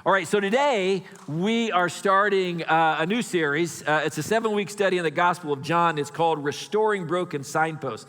All right, so today we are starting a new series. It's a 7-week study in the Gospel of John. It's called Restoring Broken Signposts.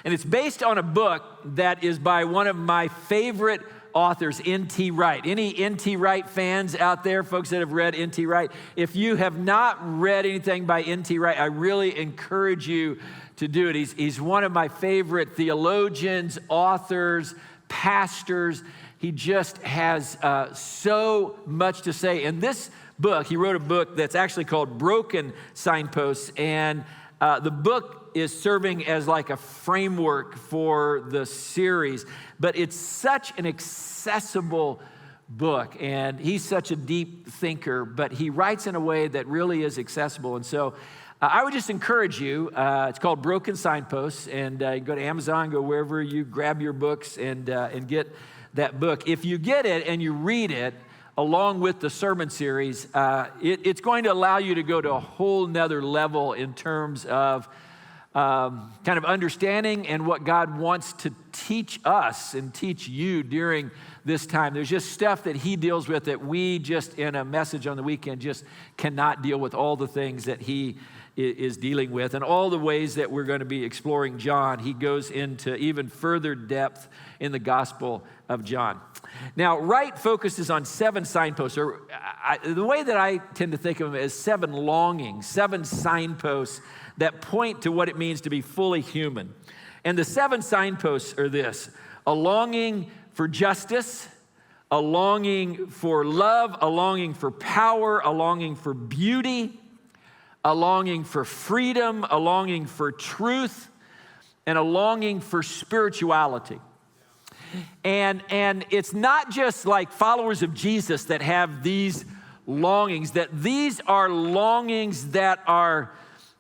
And it's based on a book that is by one of my favorite authors, N.T. Wright. Any N.T. Wright fans out there, folks that have read N.T. Wright? If you have not read anything by N.T. Wright, I really encourage you to do it. He's one of my favorite theologians, authors, pastors. He just has so much to say. In this book, he wrote a book that's actually called Broken Signposts, and the book is serving as like a framework for the series, but it's such an accessible book, and he's such a deep thinker, but he writes in a way that really is accessible. And so I would just encourage you, it's called Broken Signposts, and you go to Amazon, go wherever you grab your books and get that book. If you get it and you read it along with the sermon series, it's going to allow you to go to a whole nother level in terms of kind of understanding and what God wants to teach us and teach you during this time. There's just stuff that he deals with that we just in a message on the weekend just cannot deal with, all the things that he is dealing with and all the ways that we're going to be exploring John. He goes into even further depth in the Gospel of John. Now, Wright focuses on 7 signposts, or the way that I tend to think of them is 7 longings, 7 signposts that point to what it means to be fully human. And the 7 signposts are this: a longing for justice, a longing for love, a longing for power, a longing for beauty, a longing for freedom, a longing for truth, and a longing for spirituality. And it's not just like followers of Jesus that have these longings, that these are longings that are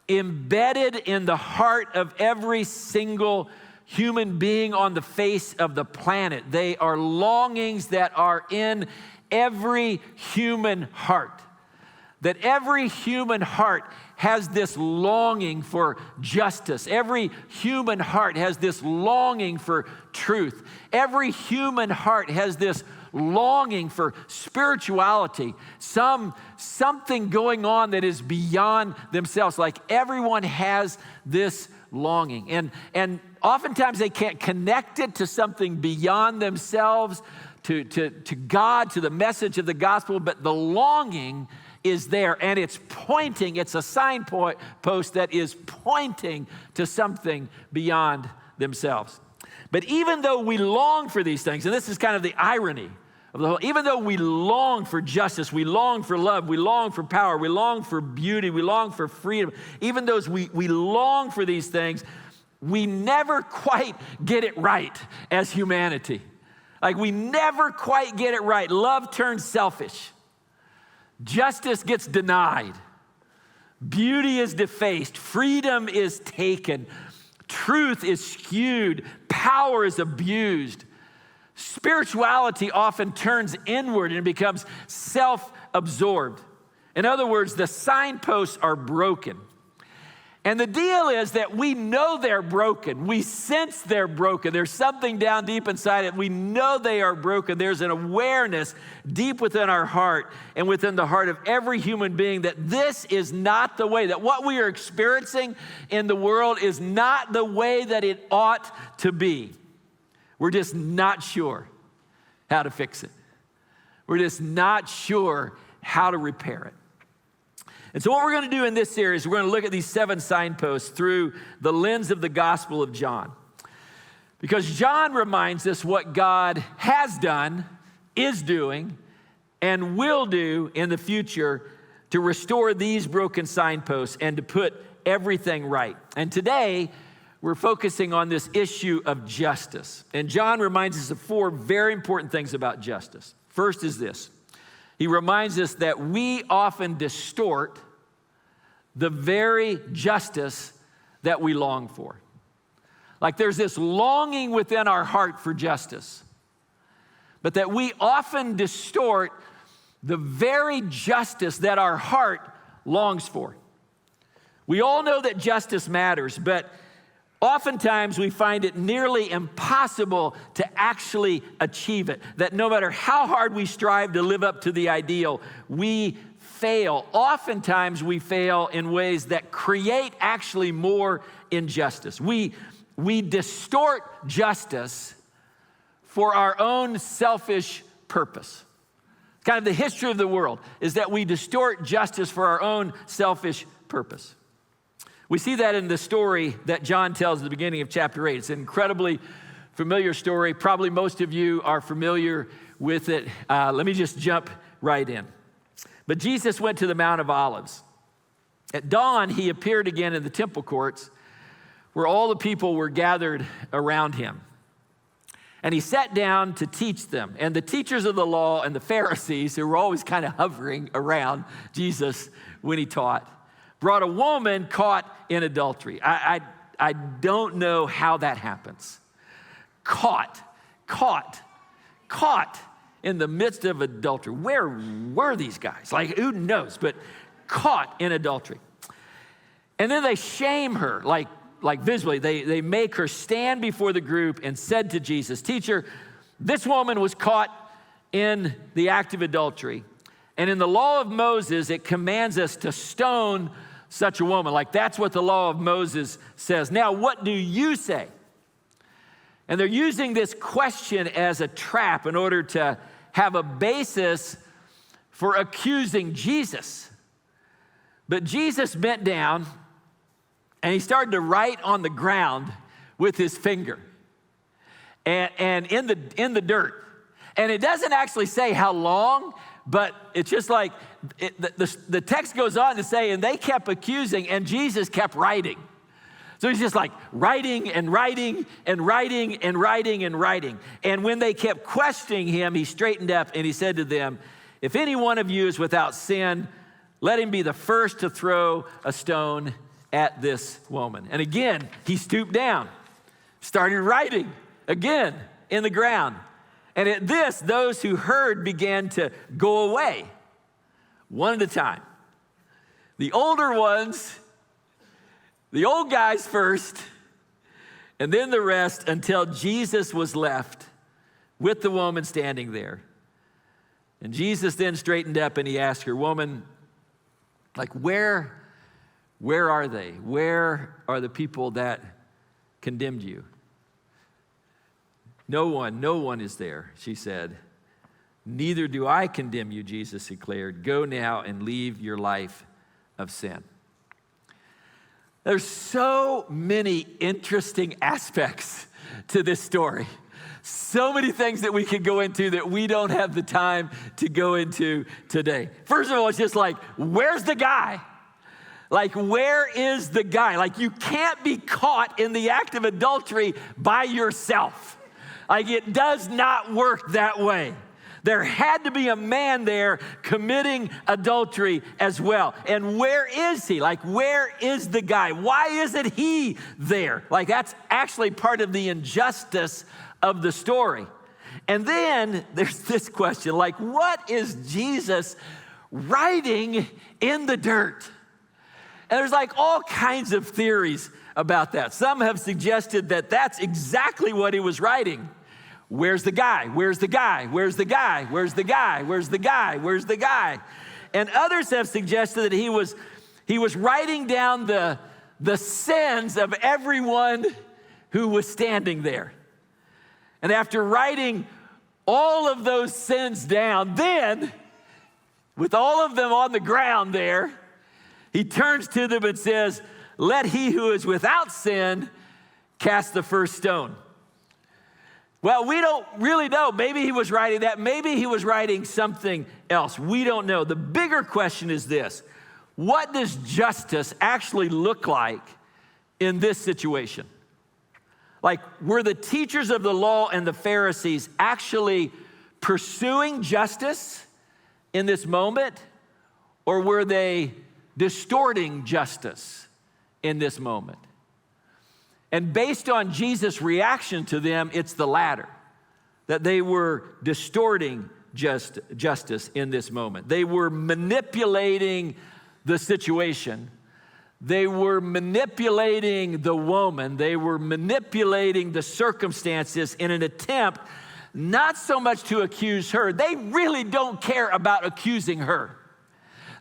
embedded in the heart of every single human being on the face of the planet. They are longings that are in every human heart. That every human heart has this longing for justice. Every human heart has this longing for truth. Every human heart has this longing for spirituality, something going on that is beyond themselves. Like everyone has this longing. And oftentimes they can't connect it to something beyond themselves, to God, to the message of the gospel, but the longing is there, and it's a signpost that is pointing to something beyond themselves. But even though we long for these things, and this is kind of the irony of the whole, even though we long for justice, we long for love, we long for power, we long for beauty, we long for freedom, even though we long for these things, we never quite get it right as humanity. Like we never quite get it right. Love turns selfish. Justice gets denied. Beauty is defaced. Freedom is taken. Truth is skewed. Power is abused. Spirituality often turns inward and becomes self-absorbed. In other words, the signposts are broken. And the deal is that we know they're broken. We sense they're broken. There's something down deep inside it. We know they are broken. There's an awareness deep within our heart and within the heart of every human being that this is not the way, that what we are experiencing in the world is not the way that it ought to be. We're just not sure how to fix it. We're just not sure how to repair it. And so what we're going to do in this series, we're going to look at these 7 signposts through the lens of the Gospel of John. Because John reminds us what God has done, is doing, and will do in the future to restore these broken signposts and to put everything right. And today, we're focusing on this issue of justice. And John reminds us of 4 very important things about justice. First is this. He reminds us that we often distort the very justice that we long for. Like there's this longing within our heart for justice, but that we often distort the very justice that our heart longs for. We all know that justice matters, but Oftentimes, we find it nearly impossible to actually achieve it, that no matter how hard we strive to live up to the ideal, we fail. Oftentimes, we fail in ways that create actually more injustice. We distort justice for our own selfish purpose. Kind of the history of the world is that we distort justice for our own selfish purpose. We see that in the story that John tells at the beginning of chapter 8. It's an incredibly familiar story. Probably most of you are familiar with it. Let me just jump right in. But Jesus went to the Mount of Olives. At dawn, he appeared again in the temple courts where all the people were gathered around him. And he sat down to teach them. And the teachers of the law and the Pharisees, who were always kind of hovering around Jesus when he taught, brought a woman caught in adultery. I don't know how that happens. Caught in the midst of adultery. Where were these guys? Like, who knows? But caught in adultery. And then they shame her, like visibly. They make her stand before the group and said to Jesus, "Teacher, this woman was caught in the act of adultery. And in the law of Moses, it commands us to stone such a woman." Like, that's what the law of Moses says. Now, what do you say? And they're using this question as a trap in order to have a basis for accusing Jesus. But Jesus bent down and he started to write on the ground with his finger and in the dirt. And it doesn't actually say how long, but it's just like the text goes on to say, and they kept accusing, and Jesus kept writing. So he's just like writing and writing and writing and writing and writing. And when they kept questioning him, he straightened up and he said to them, "If any one of you is without sin, let him be the first to throw a stone at this woman." And again, he stooped down, started writing again in the ground. And at this, those who heard began to go away, one at a time. The older ones, the old guys first, and then the rest, until Jesus was left with the woman standing there. And Jesus then straightened up and he asked her, "Woman, like where are they? Where are the people that condemned you?" No one is there," she said. "Neither do I condemn you," Jesus declared. "Go now and leave your life of sin." There's so many interesting aspects to this story. So many things that we could go into that we don't have the time to go into today. First of all, it's just like, where's the guy? Like, where is the guy? Like, you can't be caught in the act of adultery by yourself. Like, it does not work that way. There had to be a man there committing adultery as well. And where is he? Like, where is the guy? Why isn't he there? Like, that's actually part of the injustice of the story. And then there's this question, like, what is Jesus writing in the dirt? And there's like all kinds of theories about that. Some have suggested that that's exactly what he was writing. Where's the guy? Where's the guy? Where's the guy? Where's the guy? Where's the guy? Where's the guy? And others have suggested that he was writing down the sins of everyone who was standing there. And after writing all of those sins down, then, with all of them on the ground there, he turns to them and says, "Let he who is without sin cast the first stone." Well, we don't really know. Maybe he was writing that. Maybe he was writing something else. We don't know. The bigger question is this: what does justice actually look like in this situation? Like, were the teachers of the law and the Pharisees actually pursuing justice in this moment? Or were they distorting justice in this moment? And based on Jesus' reaction to them, it's the latter, that they were distorting justice in this moment. They were manipulating the situation They were manipulating the woman. They were manipulating the circumstances in an attempt not so much to accuse her. They really don't care about accusing her.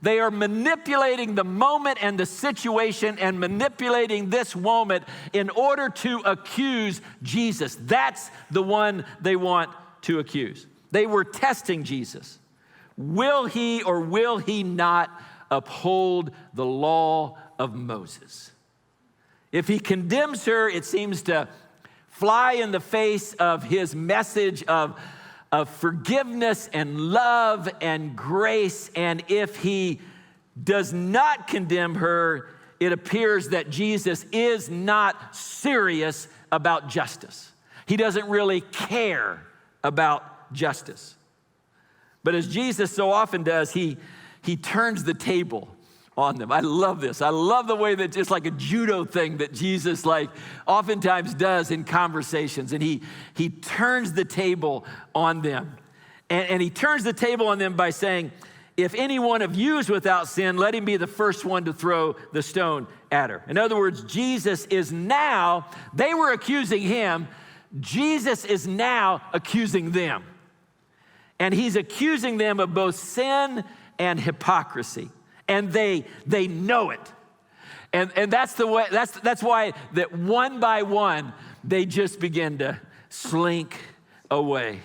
They are manipulating the moment and the situation and manipulating this moment in order to accuse Jesus. That's the one they want to accuse. They were testing Jesus. Will he or will he not uphold the law of Moses? If he condemns her, it seems to fly in the face of his message of forgiveness and love and grace. And if he does not condemn her, it appears that Jesus is not serious about justice. He doesn't really care about justice. But as Jesus so often does, he turns the table on them. I love this. I love the way that it's like a judo thing that Jesus oftentimes does in conversations. And he turns the table on them. And he turns the table on them by saying, if any one of you is without sin, let him be the first one to throw the stone at her. In other words, Jesus is now, they were accusing him. Jesus is now accusing them. And he's accusing them of both sin and hypocrisy. And they know it. And that's the way, that's why that one by one, they just begin to slink away.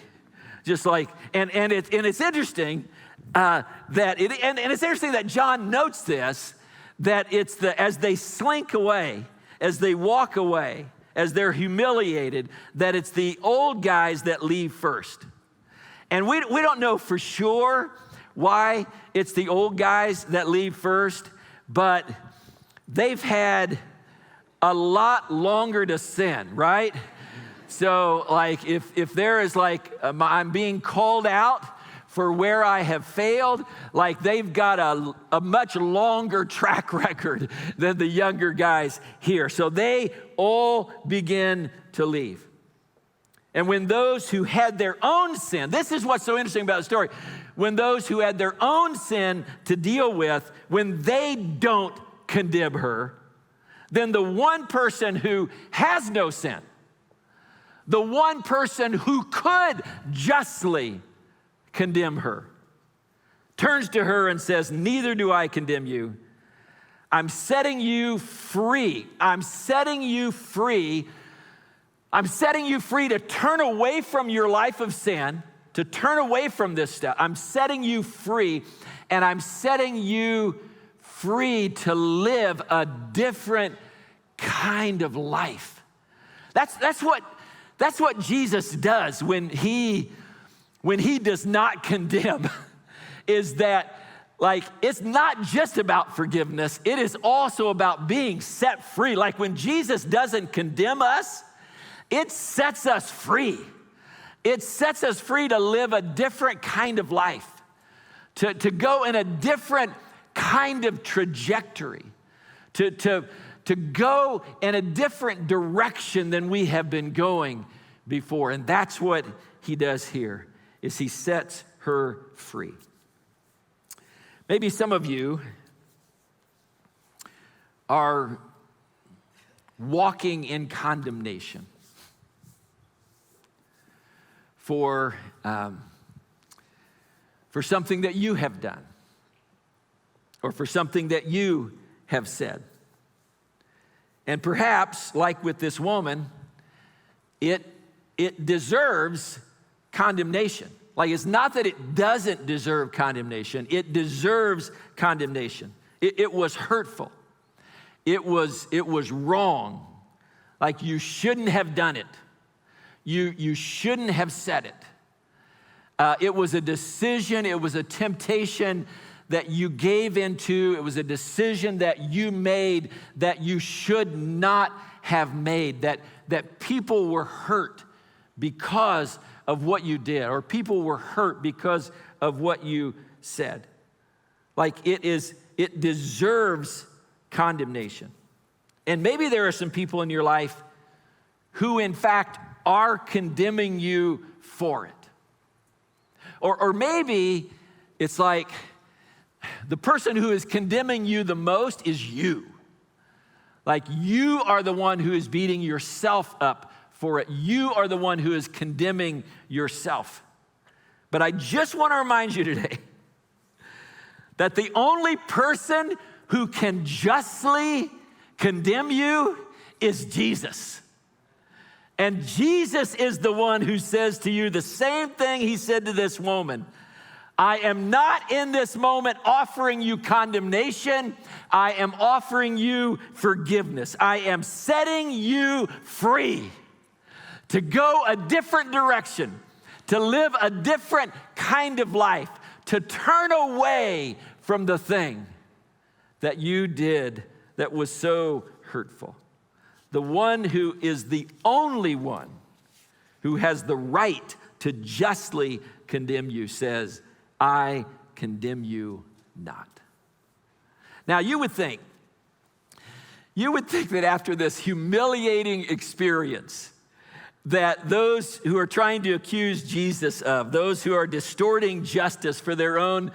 Just like, and it's interesting it's interesting that John notes this, that it's as they slink away, as they walk away, as they're humiliated, that it's the old guys that leave first. And we don't know for sure why it's the old guys that leave first, but they've had a lot longer to sin, right? So if there is I'm being called out for where I have failed, they've got a much longer track record than the younger guys here. So they all begin to leave. And when those who had their own sin, this is what's so interesting about the story, when those who had their own sin to deal with, when they don't condemn her, then the one person who has no sin, the one person who could justly condemn her, turns to her and says, neither do I condemn you. I'm setting you free. I'm setting you free. I'm setting you free to turn away from your life of sin, to turn away from this stuff. I'm setting you free, and I'm setting you free to live a different kind of life. That's what Jesus does when he does not condemn, is that it's not just about forgiveness, it is also about being set free. Like when Jesus doesn't condemn us, it sets us free. It sets us free to live a different kind of life, to go in a different kind of trajectory, to go in a different direction than we have been going before. And that's what he does here, is he sets her free. Maybe some of you are walking in condemnation for something that you have done or for something that you have said. And perhaps, like with this woman, it deserves condemnation. It's not that it doesn't deserve condemnation. It deserves condemnation. It was hurtful. It was wrong. You shouldn't have done it. You shouldn't have said it. It was a decision. It was a temptation that you gave into. It was a decision that you made that you should not have made. That people were hurt because of what you did, or people were hurt because of what you said. It deserves condemnation. And maybe there are some people in your life who in fact are condemning you for it. Or maybe it's the person who is condemning you the most is you. Like you are the one who is beating yourself up for it. You are the one who is condemning yourself. But I just want to remind you today that the only person who can justly condemn you is Jesus. And Jesus is the one who says to you the same thing he said to this woman. I am not in this moment offering you condemnation. I am offering you forgiveness. I am setting you free to go a different direction, to live a different kind of life, to turn away from the thing that you did that was so hurtful. The one who is the only one who has the right to justly condemn you says, I condemn you not. Now you would think that after this humiliating experience that those who are trying to accuse Jesus of, those who are distorting justice for their own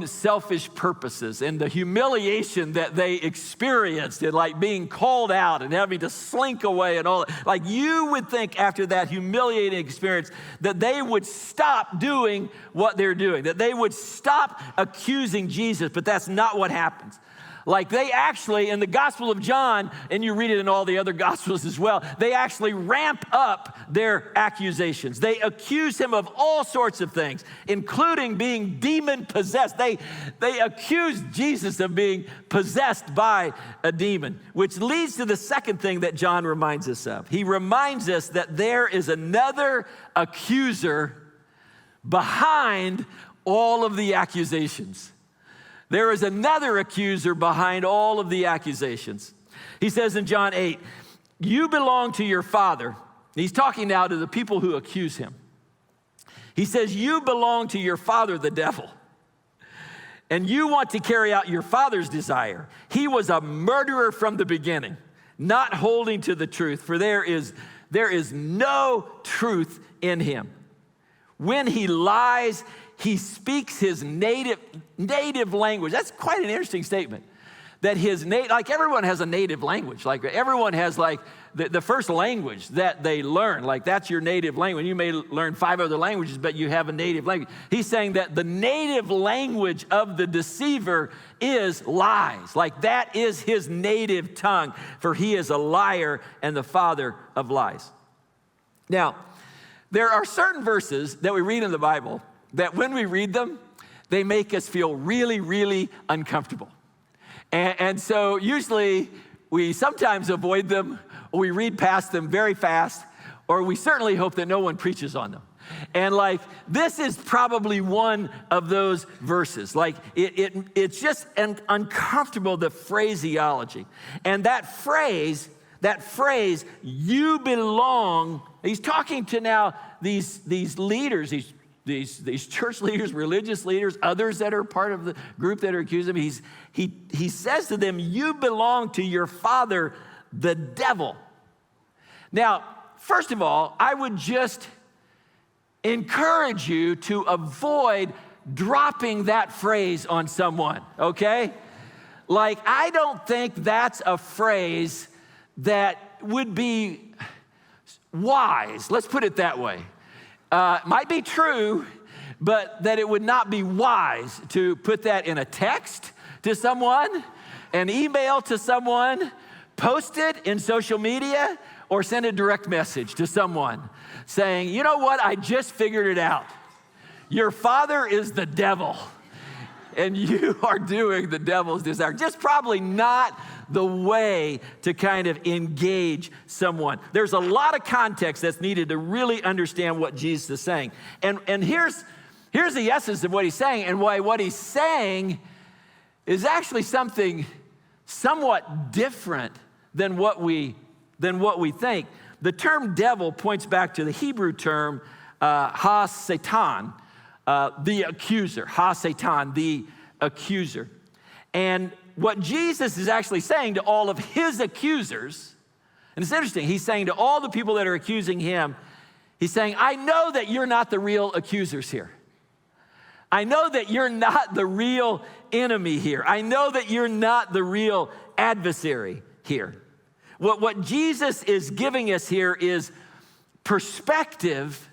selfish purposes, and the humiliation that they experienced in like being called out and having to slink away and all that, like you would think after that humiliating experience that they would stop doing what they're doing, that they would stop accusing Jesus, but that's not what happens. Like they actually, in the Gospel of John, and you read it in all the other Gospels as well, they actually ramp up their accusations. They accuse him of all sorts of things, including being demon-possessed. They accuse Jesus of being possessed by a demon, which leads to the second thing that John reminds us of. He reminds us that there is another accuser behind all of the accusations. There is another accuser behind all of the accusations. He says in John 8, you belong to your father. He's talking now to the people who accuse him. He says, you belong to your father, the devil, and you want to carry out your father's desire. He was a murderer from the beginning, not holding to the truth, for there is no truth in him. When he lies, he speaks his native language. That's quite an interesting statement. That like everyone has a native language. Like everyone has like the first language that they learn. Like that's your native language. You may learn 5 other languages, but you have a native language. He's saying that the native language of the deceiver is lies. Like that is his native tongue, for he is a liar and the father of lies. Now, there are certain verses that we read in the Bible that when we read them, they make us feel really, really uncomfortable. And so usually we sometimes avoid them, or we read past them very fast, or we certainly hope that no one preaches on them. And like, this is probably one of those verses. Like, it's just uncomfortable, the phraseology. And that phrase, you belong, he's talking to now these leaders, these church leaders, religious leaders, others that are part of the group that are accusing him. He says to them, you belong to your father, the devil. Now, first of all, I would just encourage you to avoid dropping that phrase on someone, okay? Like, I don't think that's a phrase that would be wise. Let's put it that way. Might be true, but that it would not be wise to put that in a text to someone, an email to someone, post it in social media, or send a direct message to someone saying, you know what, I just figured it out. Your father is the devil, and you are doing the devil's desire. Just probably not the way to kind of engage someone. There's a lot of context that's needed to really understand what Jesus is saying. And here's the essence of what he's saying, and why what he's saying is actually something somewhat different than what we think. The term devil points back to the Hebrew term ha-satan, the accuser. Ha-satan, the accuser. And what Jesus is actually saying to all of his accusers, and it's interesting, he's saying to all the people that are accusing him, he's saying, I know that you're not the real accusers here. I know that you're not the real enemy here. I know that you're not the real adversary here. What Jesus is giving us here is perspective,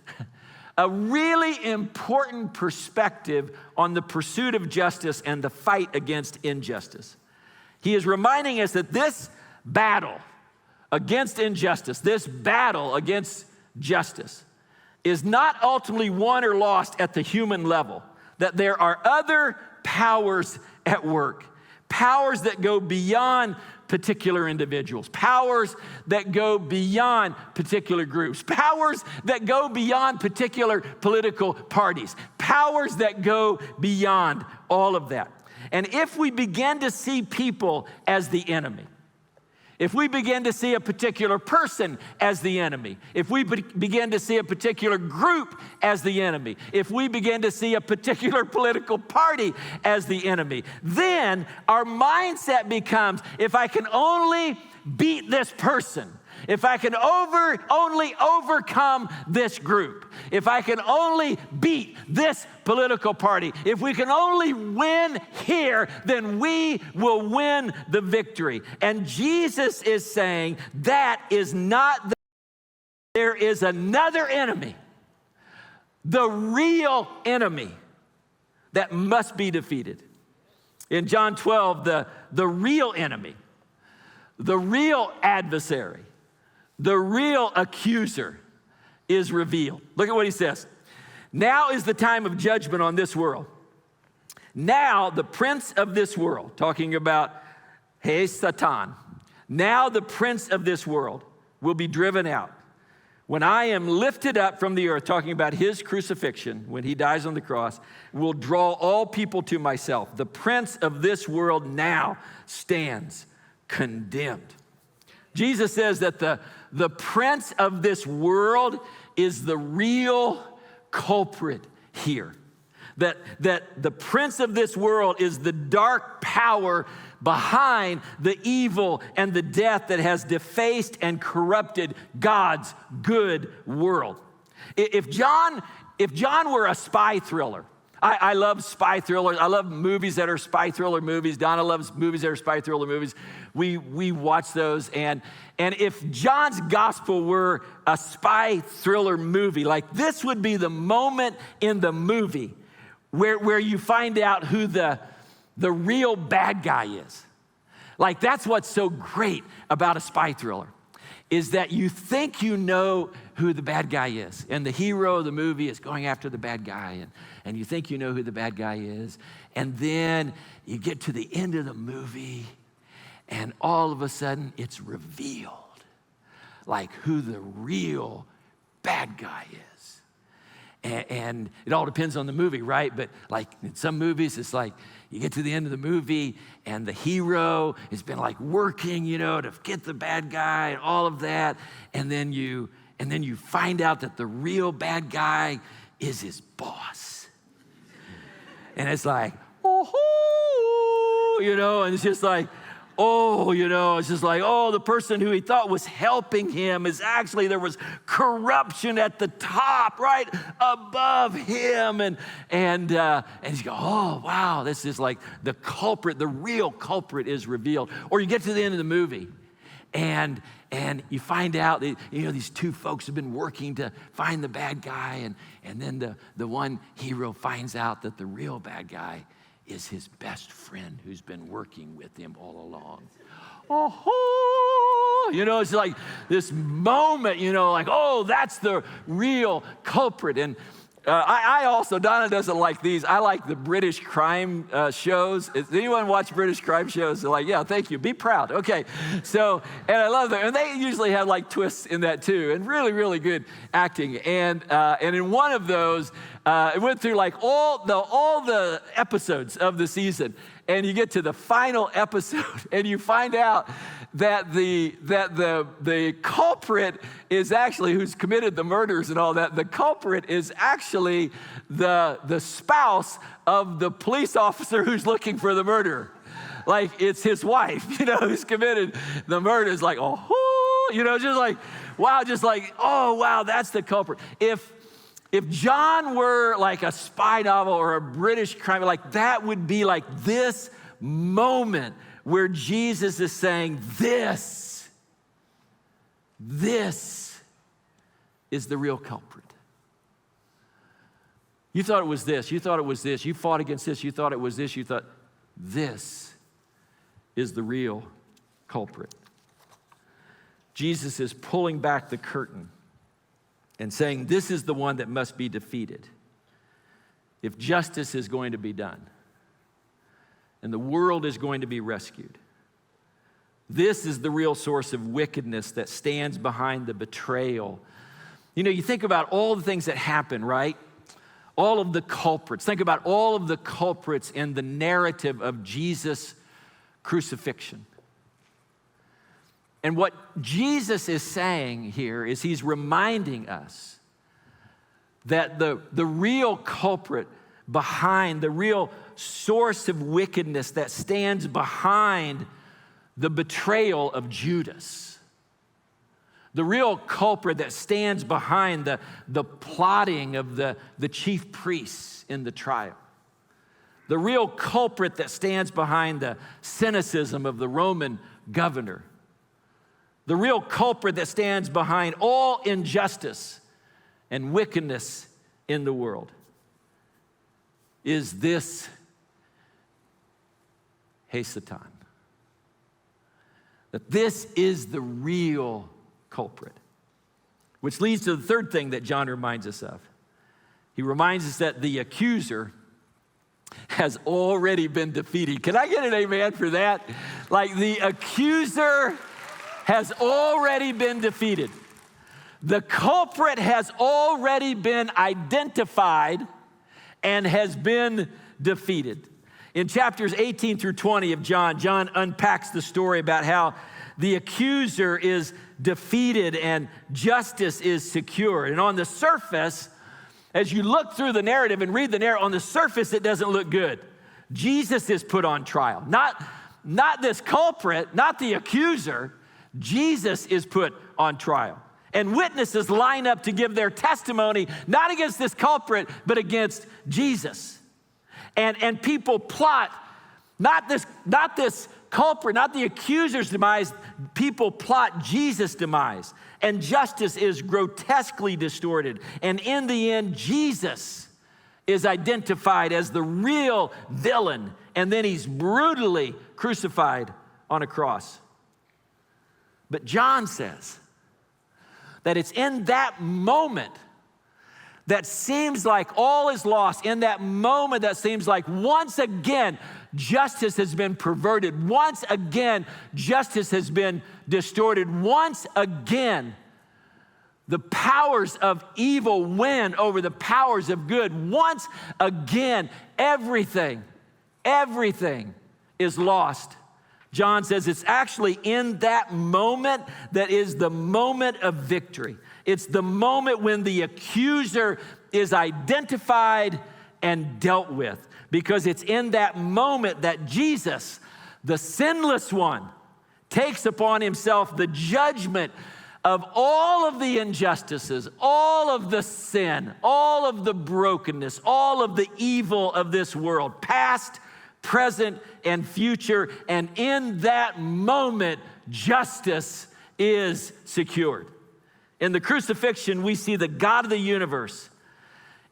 a really important perspective on the pursuit of justice and the fight against injustice. He is reminding us that this battle against injustice, this battle against justice, is not ultimately won or lost at the human level, that there are other powers at work, powers that go beyond particular individuals, powers that go beyond particular groups, powers that go beyond particular political parties, powers that go beyond all of that. And if we begin to see people as the enemy, if we begin to see a particular person as the enemy, if we begin to see a particular group as the enemy, if we begin to see a particular political party as the enemy, then our mindset becomes, if I can only beat this person, if I can only overcome this group, if I can only beat this political party, if we can only win here, then we will win the victory. And Jesus is saying that is not there is another enemy, the real enemy that must be defeated. In John 12, the real enemy, the real adversary, the real accuser is revealed. Look at what he says. Now is the time of judgment on this world. Now the prince of this world, talking about Satan, now the prince of this world will be driven out. When I am lifted up from the earth, talking about his crucifixion, when he dies on the cross, will draw all people to myself. The prince of this world now stands condemned. Jesus says that the prince of this world is the real culprit here. That the prince of this world is the dark power behind the evil and the death that has defaced and corrupted God's good world. If John were a spy thriller, I love spy thrillers. I love movies that are spy thriller movies. Donna loves movies that are spy thriller movies. We watch those. And if John's gospel were a spy thriller movie, like this would be the moment in the movie where you find out who the real bad guy is. Like that's what's so great about a spy thriller, is that you think you know who the bad guy is. And the hero of the movie is going after the bad guy. And you think you know who the bad guy is. And then you get to the end of the movie and all of a sudden it's revealed like who the real bad guy is. And it all depends on the movie, right? But like in some movies, it's like you get to the end of the movie and the hero has been like working, to get the bad guy and all of that. And then you find out that the real bad guy is his boss. And it's like, and it's just like, it's just like, the person who he thought was helping him is actually, there was corruption at the top, right above him. And you go, wow, this is like the culprit, the real culprit is revealed. Or you get to the end of the movie and you find out that, these two folks have been working to find the bad guy. And then the one hero finds out that the real bad guy is his best friend who's been working with him all along. It's like this moment, that's the real culprit. And I also, Donna doesn't like these. I like the British crime shows. Does anyone watch British crime shows? They're like, yeah, thank you. Be proud. Okay. So, and I love them. And they usually have like twists in that too. And really, really good acting. And in one of those, it went through like all the episodes of the season. And you get to the final episode and you find out that the culprit is actually, who's committed the murders and all that, the culprit is actually the spouse of the police officer who's looking for the murderer. Like it's his wife, who's committed the murder. It's like, just like, wow, that's the culprit. If John were like a spy novel or a British crime, like that would be like this moment where Jesus is saying, this is the real culprit. You thought it was this, you thought it was this, you fought against this, you thought it was this, you thought this is the real culprit. Jesus is pulling back the curtain and saying, this is the one that must be defeated if justice is going to be done and the world is going to be rescued. This is the real source of wickedness that stands behind the betrayal. You know, you think about all the things that happen, right? All of the culprits. Think about all of the culprits in the narrative of Jesus' crucifixion. And what Jesus is saying here is he's reminding us that the real culprit behind, the real source of wickedness that stands behind the betrayal of Judas, the real culprit that stands behind the plotting of the chief priests in the trial, the real culprit that stands behind the cynicism of the Roman governor, the real culprit that stands behind all injustice and wickedness in the world is this Satan. That this is the real culprit. Which leads to the third thing that John reminds us of. He reminds us that the accuser has already been defeated. Can I get an amen for that? Like the accuser has already been defeated. The culprit has already been identified and has been defeated. In chapters 18 through 20 of John, John unpacks the story about how the accuser is defeated and justice is secured. And on the surface, as you look through the narrative and read the narrative, on the surface it doesn't look good. Jesus is put on trial. Not this culprit, not the accuser. Jesus is put on trial. And witnesses line up to give their testimony, not against this culprit, but against Jesus. And people plot, not this culprit, not the accuser's demise, people plot Jesus' demise. And justice is grotesquely distorted. And in the end, Jesus is identified as the real villain. And then he's brutally crucified on a cross. But John says that it's in that moment that seems like all is lost, in that moment that seems like once again justice has been perverted, once again justice has been distorted, once again the powers of evil win over the powers of good. Once again, everything is lost. John says it's actually in that moment that is the moment of victory. It's the moment when the accuser is identified and dealt with, because it's in that moment that Jesus, the sinless one, takes upon himself the judgment of all of the injustices, all of the sin, all of the brokenness, all of the evil of this world, past, present, and future. And in that moment, justice is secured. In the crucifixion, we see the God of the universe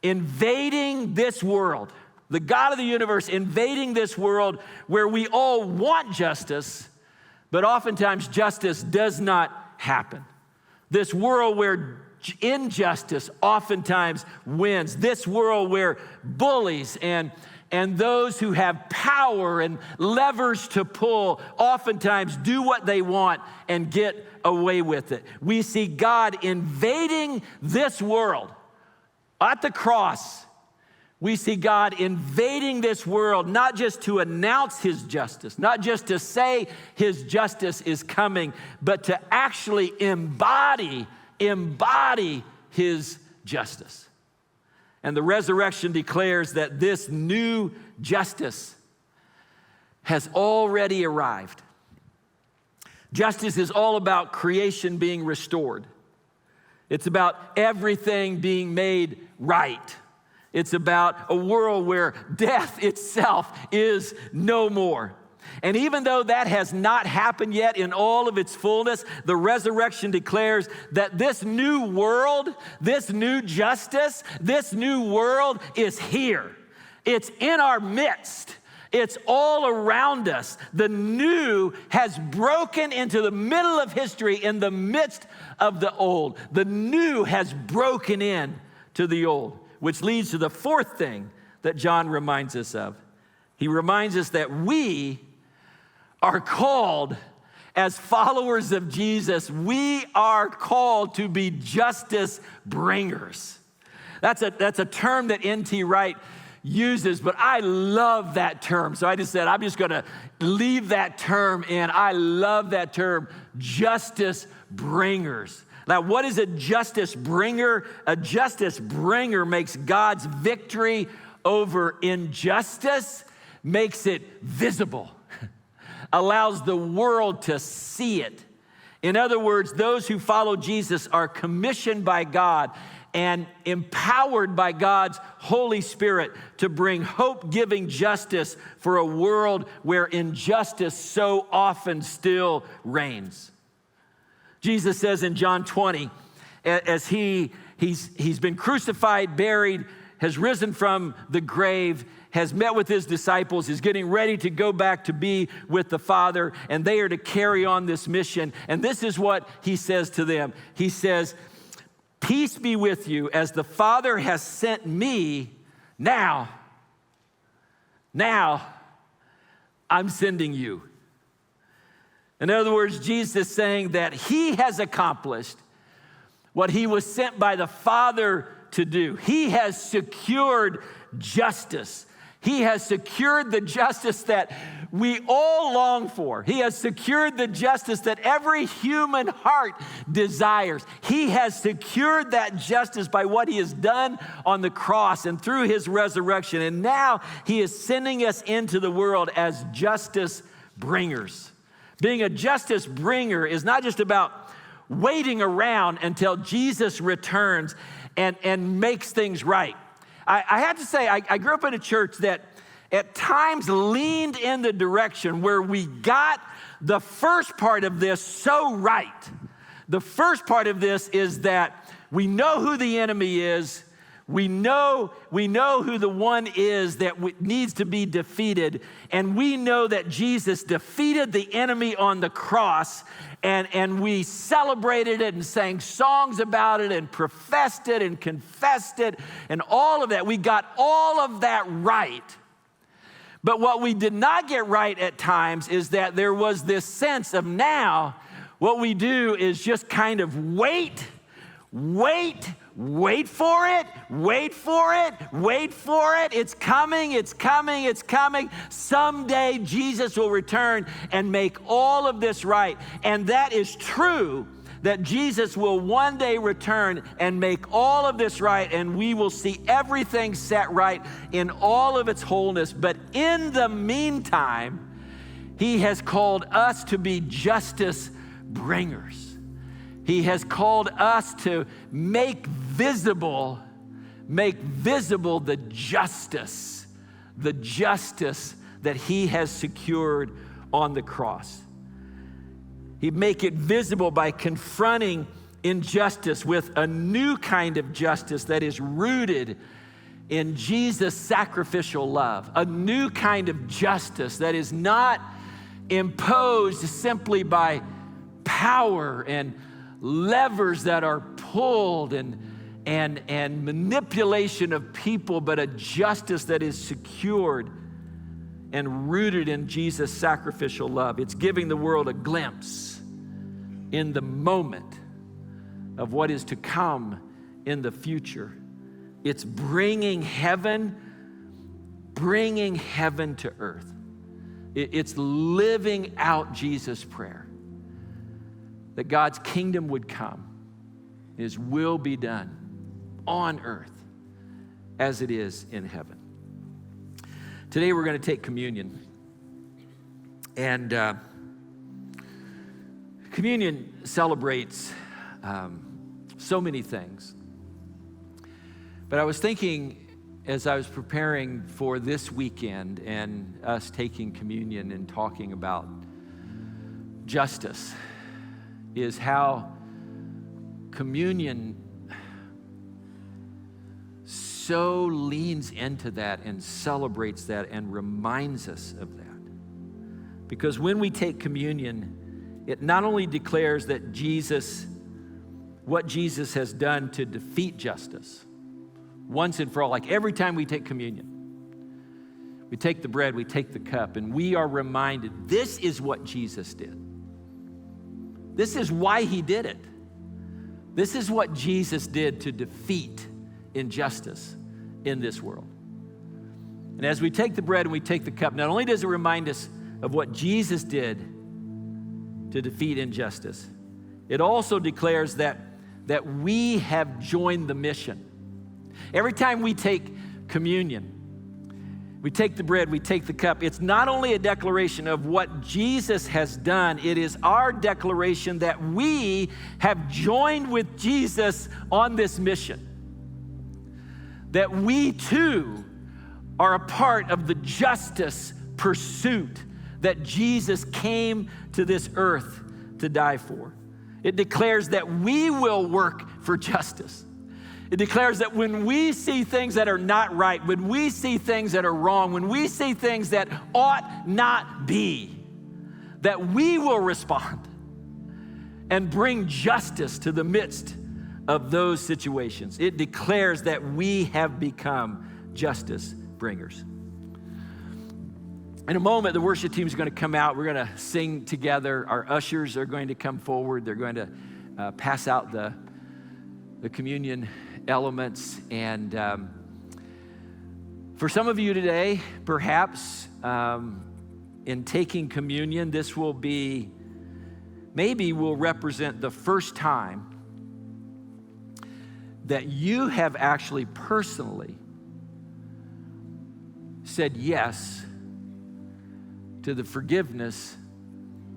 invading this world. The God of the universe invading this world where we all want justice, but oftentimes justice does not happen. This world where injustice oftentimes wins. This world where bullies and those who have power and levers to pull oftentimes do what they want and get away with it. We see God invading this world at the cross. We see God invading this world, not just to announce his justice, not just to say his justice is coming, but to actually embody his justice. And the resurrection declares that this new justice has already arrived. Justice is all about creation being restored. It's about everything being made right. It's about a world where death itself is no more. And even though that has not happened yet in all of its fullness, the resurrection declares that this new world, this new justice, this new world is here. It's in our midst. It's all around us. The new has broken into the middle of history in the midst of the old. The new has broken in to the old, which leads to the fourth thing that John reminds us of. He reminds us that we are called, as followers of Jesus, we are called to be justice bringers. That's a term that N.T. Wright uses, but I love that term. So I just said, I'm just going to leave that term in. I love that term, justice bringers. Now, what is a justice bringer? A justice bringer makes God's victory over injustice, makes it visible, allows the world to see it. In other words, those who follow Jesus are commissioned by God and empowered by God's Holy Spirit to bring hope-giving justice for a world where injustice so often still reigns. Jesus says in John 20, as he's been crucified, buried, has risen from the grave, has met with his disciples, is getting ready to go back to be with the Father, and they are to carry on this mission. And this is what he says to them. He says, "Peace be with you, as the Father has sent me, now I'm sending you." In other words, Jesus is saying that he has accomplished what he was sent by the Father to do. He has secured justice. He has secured the justice that we all long for. He has secured the justice that every human heart desires. He has secured that justice by what he has done on the cross and through his resurrection. And now he is sending us into the world as justice bringers. Being a justice bringer is not just about waiting around until Jesus returns and makes things right. I have to say, I grew up in a church that at times leaned in the direction where we got the first part of this so right. The first part of this is that we know who the enemy is. We know who the one is that needs to be defeated. And we know that Jesus defeated the enemy on the cross. And we celebrated it and sang songs about it and professed it and confessed it and all of that. We got all of that right. But what we did not get right at times is that there was this sense of now what we do is just kind of wait for it. It's coming. Someday Jesus will return and make all of this right. And that is true, that Jesus will one day return and make all of this right, and we will see everything set right in all of its wholeness. But in the meantime, he has called us to be justice bringers. He has called us to make visible the justice that he has secured on the cross. He'd make it visible by confronting injustice with a new kind of justice that is rooted in Jesus' sacrificial love. A new kind of justice that is not imposed simply by power and levers that are pulled and manipulation of people, but a justice that is secured and rooted in Jesus' sacrificial love. It's giving the world a glimpse in the moment of what is to come in the future. It's bringing heaven to earth. It's living out Jesus' prayer that God's kingdom would come, his will be done on earth as it is in heaven. Today we're going to take communion. And communion celebrates so many things. But I was thinking as I was preparing for this weekend and us taking communion and talking about justice, is how communion so leans into that and celebrates that and reminds us of that. Because when we take communion, it not only declares that what Jesus has done to defeat justice once and for all. Like every time we take communion, we take the bread, we take the cup, and we are reminded this is what Jesus did. This is why he did it. This is what Jesus did to defeat injustice in this world. And as we take the bread and we take the cup, not only does it remind us of what Jesus did to defeat injustice, it also declares that we have joined the mission. Every time we take communion, we take the bread, we take the cup, it's not only a declaration of what Jesus has done, it is our declaration that we have joined with Jesus on this mission. That we too are a part of the justice pursuit that Jesus came to this earth to die for. It declares that we will work for justice. It declares that when we see things that are not right, when we see things that are wrong, when we see things that ought not be, that we will respond and bring justice to the midst of those situations. It declares that we have become justice bringers. In a moment, the worship team is going to come out. We're going to sing together. Our ushers are going to come forward. They're going to pass out the communion elements. And for some of you today, perhaps in taking communion, this will be, maybe will represent the first time that you have actually personally said yes to the forgiveness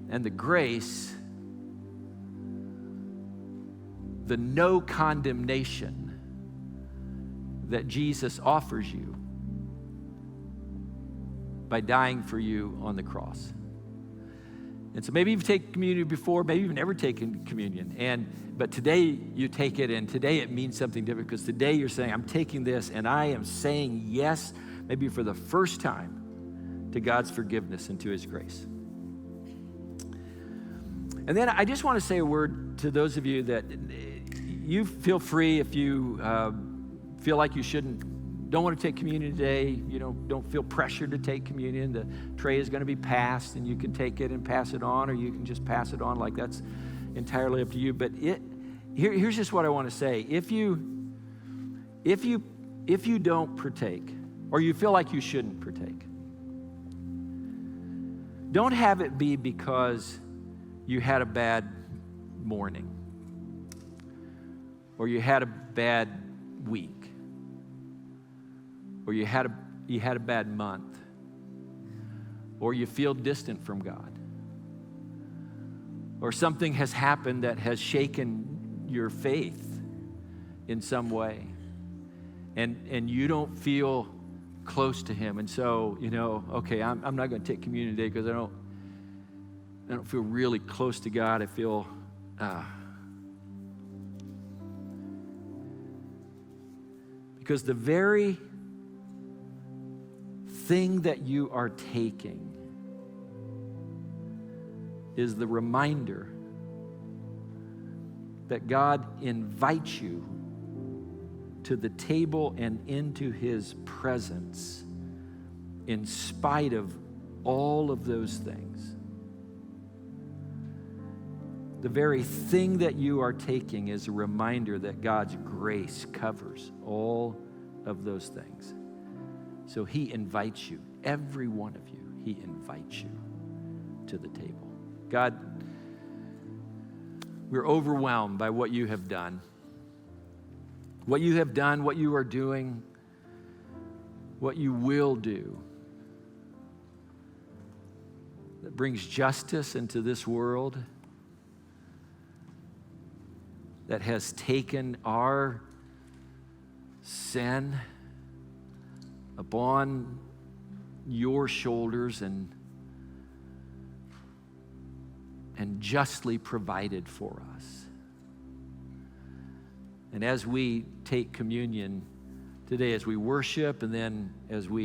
and the grace, the no condemnation that Jesus offers you by dying for you on the cross. And so maybe you've taken communion before, maybe you've never taken communion, but today you take it, and today it means something different, because today you're saying, I'm taking this and I am saying yes, maybe for the first time, to God's forgiveness and to his grace. And then I just want to say a word to those of you that you feel free, if you feel like you don't want to take communion today, don't feel pressured to take communion. The tray is going to be passed, and you can take it and pass it on, or you can just pass it on. Like, that's entirely up to you. But here's just what I want to say. If you don't partake, or you feel like you shouldn't partake, don't have it be because you had a bad morning, or you had a bad week, or you had a bad month, or you feel distant from God, or something has happened that has shaken your faith in some way, and you don't feel close to him. And so, okay, I'm not going to take communion today because I don't feel really close to God. I feel because the very thing that you are taking is the reminder that God invites you to the table and into his presence in spite of all of those things. The very thing that you are taking is a reminder that God's grace covers all of those things. So he invites you, every one of you, he invites you to the table. God, we're overwhelmed by what you have done. What you have done, what you are doing, what you will do, that brings justice into this world, that has taken our sin upon your shoulders and justly provided for us. And as we take communion today, as we worship and then as we